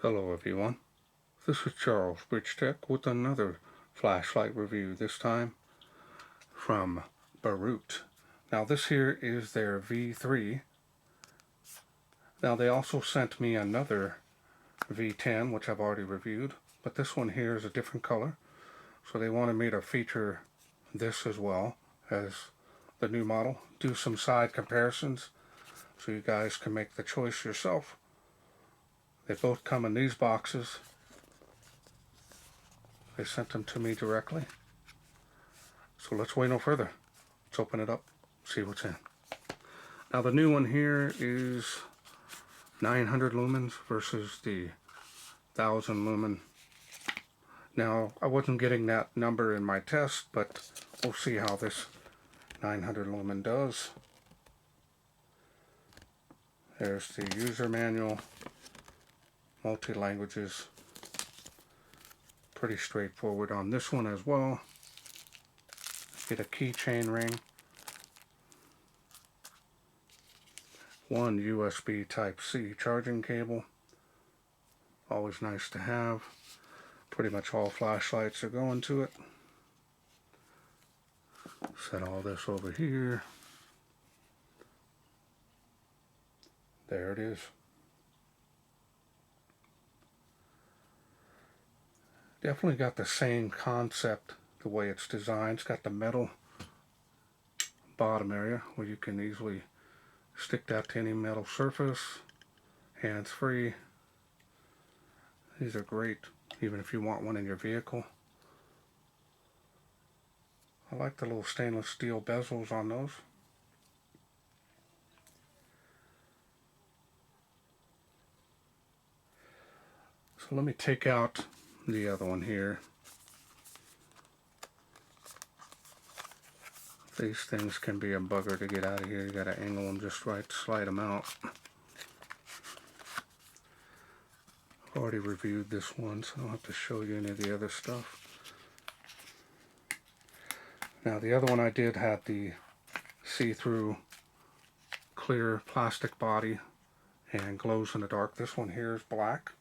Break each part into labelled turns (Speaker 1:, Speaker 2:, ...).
Speaker 1: Hello everyone, this is Charles BridgTec with another flashlight review, this time from Boruit. Now this here is their V3. Now they also sent me another V10 which I've already reviewed, but this one here is a different color, so they wanted me to feature this as well as the new model, do some side comparisons so you guys can make the choice yourself. They both come in these boxes. They sent them to me directly. So let's wait no further. Let's open it up, see what's in. Now the new one here is 900 lumens versus the 1000 lumen. Now I wasn't getting that number in my test, but we'll see how this 900 lumen does. There's the user manual, multi-languages. Pretty straightforward on this one as well. Get a keychain ring, one USB Type-C charging cable, always nice to have. Pretty much all flashlights are going to it. Set all this over here. There it is. Definitely got the same concept the way it's designed. It's got the metal bottom area where you can easily stick that to any metal surface, hands-free. These are great even if you want one in your vehicle. I like the little stainless steel bezels on those. So let me take out the other one here. These things can be a bugger to get out of here. You gotta angle them just right to slide them out. I've already reviewed this one, so I don't have to show you any of the other stuff. Now the other one I did had the see-through clear plastic body and glows in the dark. This one here is black.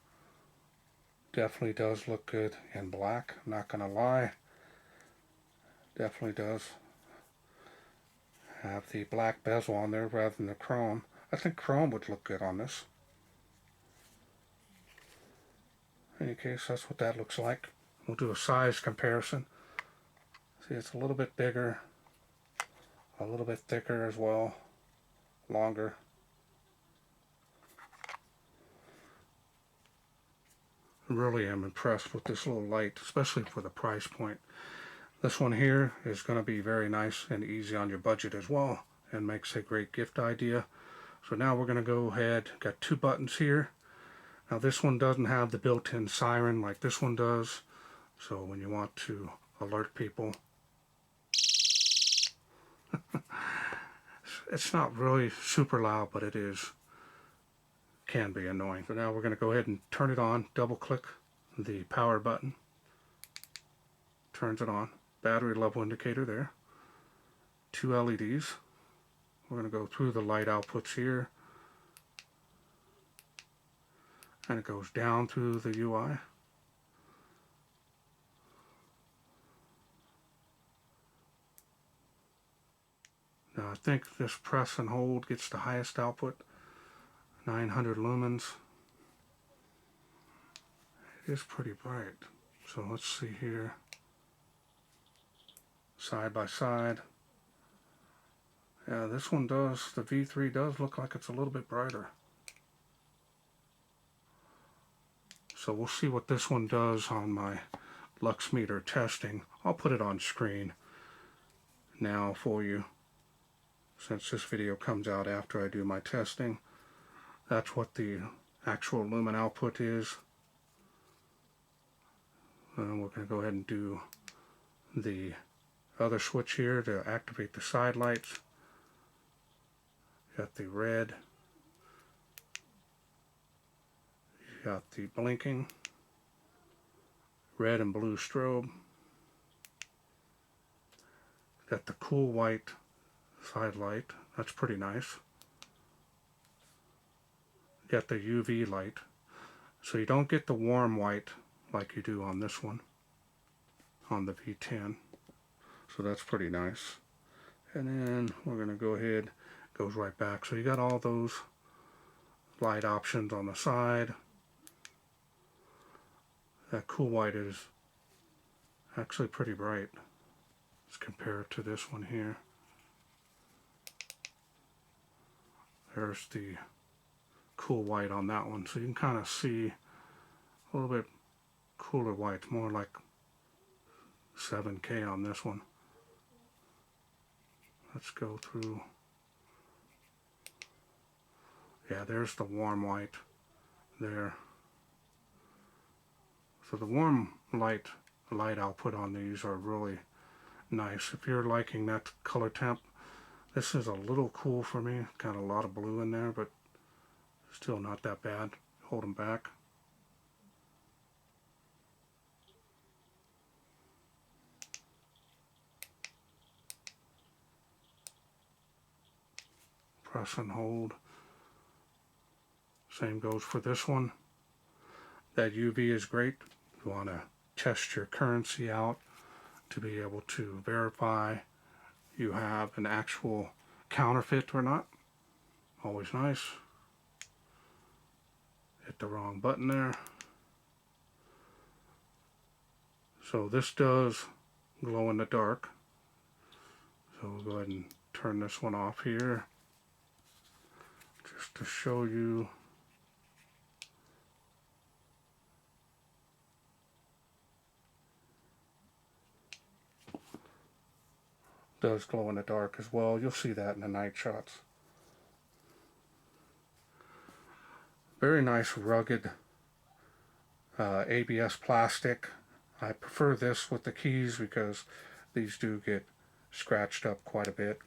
Speaker 1: Definitely does look good in black, I'm not gonna lie. Definitely does have the black bezel on there rather than the chrome. I think chrome would look good on this. In any case, that's what that looks like. We'll do a size comparison. See, it's a little bit bigger, a little bit thicker as well, longer. I really am impressed with this little light, especially for the price point. This one here is going to be very nice and easy on your budget as well, and makes a great gift idea. So now we're going to go ahead, got two buttons here. Now this one doesn't have the built-in siren like this one does, so when you want to alert people, it's not really super loud, but it is, can be annoying. So now we're going to go ahead and turn it on, double click the power button, turns it on. Battery level indicator there, two LEDs. We're going to go through the light outputs here, and it goes down through the UI. Now I think this press and hold gets the highest output, 900 lumens. It is pretty bright. So let's see here. Side by side. Yeah, this one does, the V3 does look like it's a little bit brighter. So we'll see what this one does on my lux meter testing. I'll put it on screen now for you, since this video comes out after I do my testing. That's what the actual lumen output is. And we're going to go ahead and do the other switch here to activate the side lights. Got the red, you got the blinking, red and blue strobe, got the cool white side light, that's pretty nice. Got the UV light, So you don't get the warm white like you do on this one, on the V10. So that's pretty nice. And then we're going to go ahead, goes right back. So you got all those light options on the side. That cool white is actually pretty bright as compared to this one here. There's the cool white on that one. So you can kind of see a little bit cooler white, more like 7K on this one. Let's go through. Yeah, there's the warm white there. So the warm light output on these are really nice. If you're liking that color temp, this is a little cool for me. Got a lot of blue in there, but still not that bad. Hold them back. Press and hold. Same goes for this one. That UV is great. You want to test your currency out to be able to verify you have an actual counterfeit or not. Always nice. Hit the wrong button there. So this does glow in the dark. So we'll go ahead and turn this one off here just to show you. Does glow in the dark as well. You'll see that in the night shots. Very nice rugged ABS plastic. I prefer this with the keys because these do get scratched up quite a bit.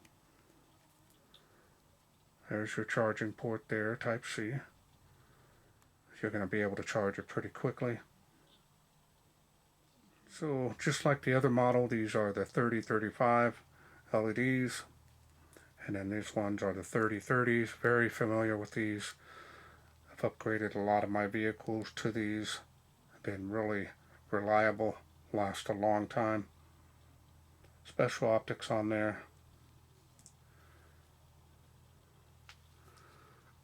Speaker 1: There's your charging port there, Type C. You're going to be able to charge it pretty quickly. So just like the other model, these are the 3035 LEDs, and then these ones are the 3030s. Very familiar with these. I've upgraded a lot of my vehicles to these. Been really reliable, last a long time. Special optics on there.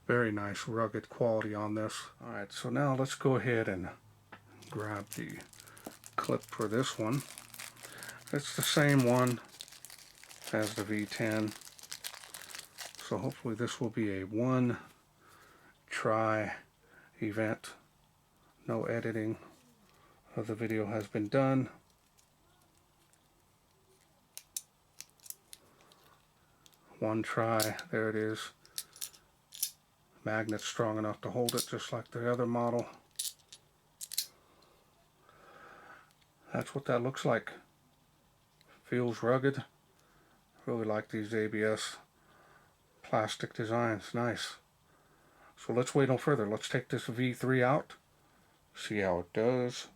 Speaker 1: Very nice rugged quality on this. Alright, so now let's go ahead and grab the clip for this one. It's the same one as the V10. So hopefully this will be a one try event. No editing of the video has been done. One try, there it is. Magnet's strong enough to hold it just like the other model. That's what that looks like. Feels rugged. Really like these ABS plastic designs. Nice. So let's wait no further. Let's take this V3 out. See how it does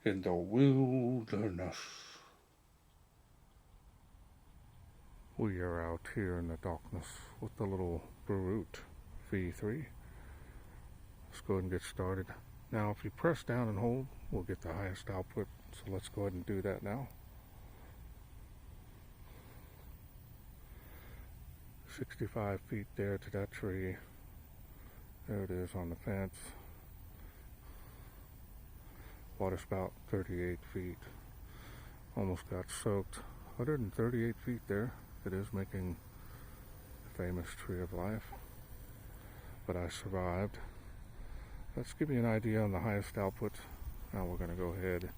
Speaker 1: in the wilderness. We are out here in the darkness with the little Boruit V3. Let's go ahead and get started. Now if you press down and hold, we'll get the highest output. So let's go ahead and do that now. 65 feet there to that tree. There it is on the fence. Water spout 38 feet. Almost got soaked. 138 feet there. It is making the famous tree of life. But I survived. Let's give you an idea on the highest output. Now we're going to go ahead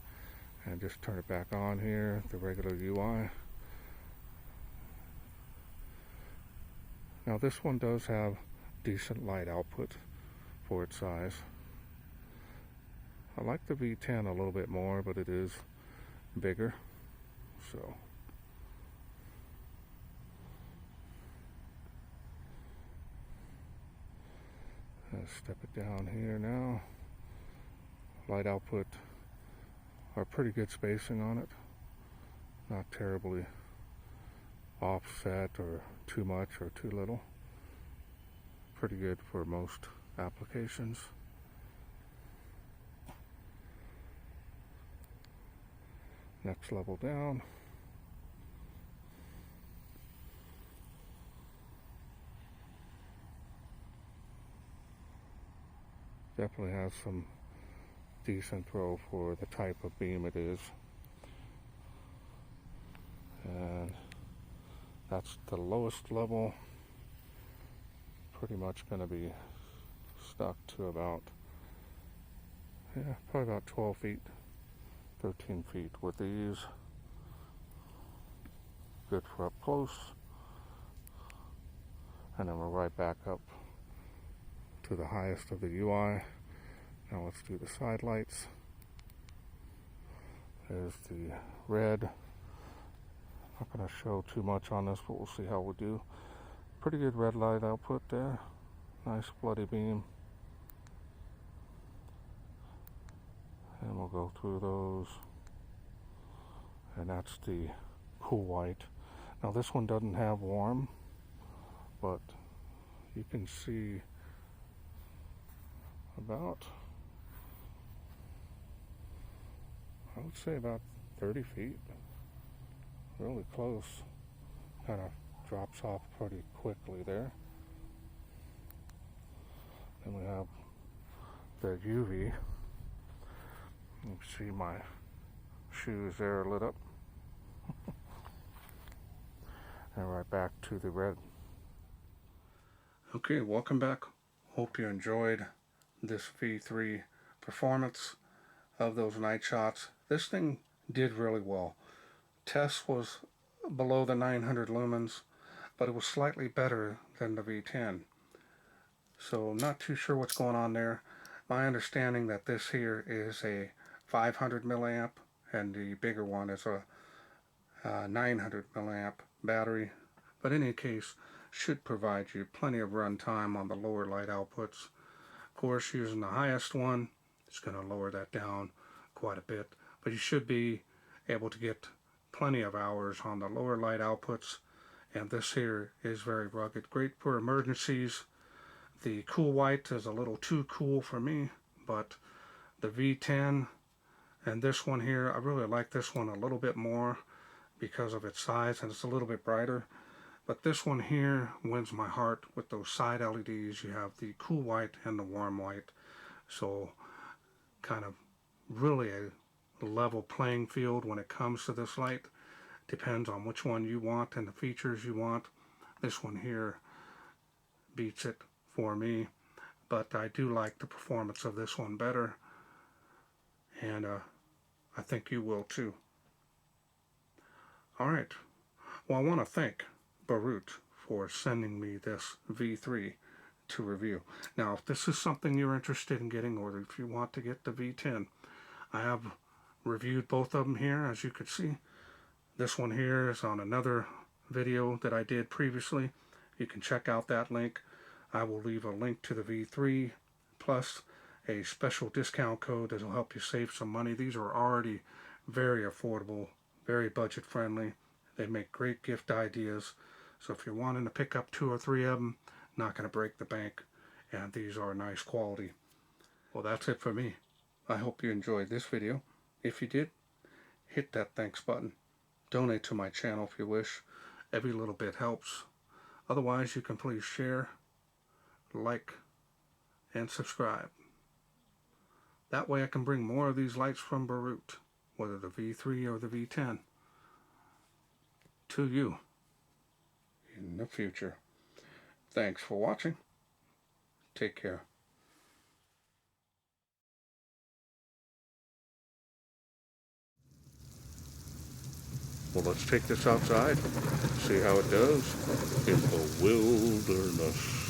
Speaker 1: and just turn it back on here, the regular UI. Now this one does have decent light output for its size. I like the V10 a little bit more, but it is bigger. So let's step it down here now. Light output are pretty good spacing on it. Not terribly offset or too much or too little. Pretty good for most applications. Next level down. Definitely has some decent throw for the type of beam it is. And that's the lowest level. Pretty much going to be stuck to about, probably about 12 feet, 13 feet with these. Good for up close. And then we're right back up to the highest of the UI. Now let's do the side lights. There's the red. Not going to show too much on this, but we'll see how we do. Pretty good red light output there. Nice bloody beam. And we'll go through those. And that's the cool white. Now this one doesn't have warm, but you can see about, I would say about 30 feet. Really close. Kind of drops off pretty quickly there. Then we have the UV. You can see my shoes there lit up. And right back to the red. Okay, welcome back. Hope you enjoyed this V3 performance of those night shots. This thing did really well. Test was below the 900 lumens, but it was slightly better than the V10. So not too sure what's going on there. My understanding that this here is a 500 milliamp and the bigger one is a 900 milliamp battery, but in any case should provide you plenty of run time on the lower light outputs. Of course, using the highest one, it's going to lower that down quite a bit, but you should be able to get plenty of hours on the lower light outputs. And this here is very rugged, great for emergencies. The cool white is a little too cool for me, but the V10 and this one here, I really like this one a little bit more because of its size, and it's a little bit brighter. But this one here wins my heart with those side LEDs. You have the cool white and the warm white, so kind of really a level playing field when it comes to this light. Depends on which one you want and the features you want. This one here beats it for me, but I do like the performance of this one better, and I think you will too. Alright, well, I want to thank Boruit for sending me this V3 to review. Now, if this is something you're interested in getting, or if you want to get the V10, I have reviewed both of them here, as you could see. This one here is on another video that I did previously. You can check out that link. I will leave a link to the V3 plus a special discount code that will help you save some money. These are already very affordable, very budget friendly. They make great gift ideas. So if you're wanting to pick up 2 or 3 of them, not going to break the bank, and these are nice quality. Well, that's it for me. I hope you enjoyed this video. If you did, hit that thanks button. Donate to my channel if you wish. Every little bit helps. Otherwise, you can please share, like, and subscribe. That way I can bring more of these lights from Boruit, whether the V3 or the V10, to you in the future. Thanks for watching. Take care. Well, let's take this outside, see how it does in the wilderness.